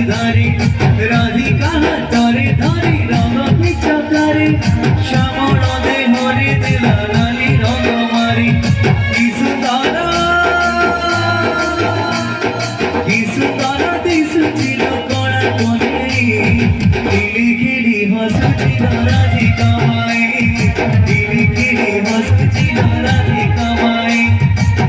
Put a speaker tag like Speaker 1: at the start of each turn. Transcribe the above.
Speaker 1: ধারে রাধিকা তরে ধরে রঙ পিছকারে শ্যামল দেহরে দিলা লালি রঙ মারি কি সুন্দর দিশুছিল কড়া কোণে খিলি খিলি হসুছিল রাধিকা মায়ে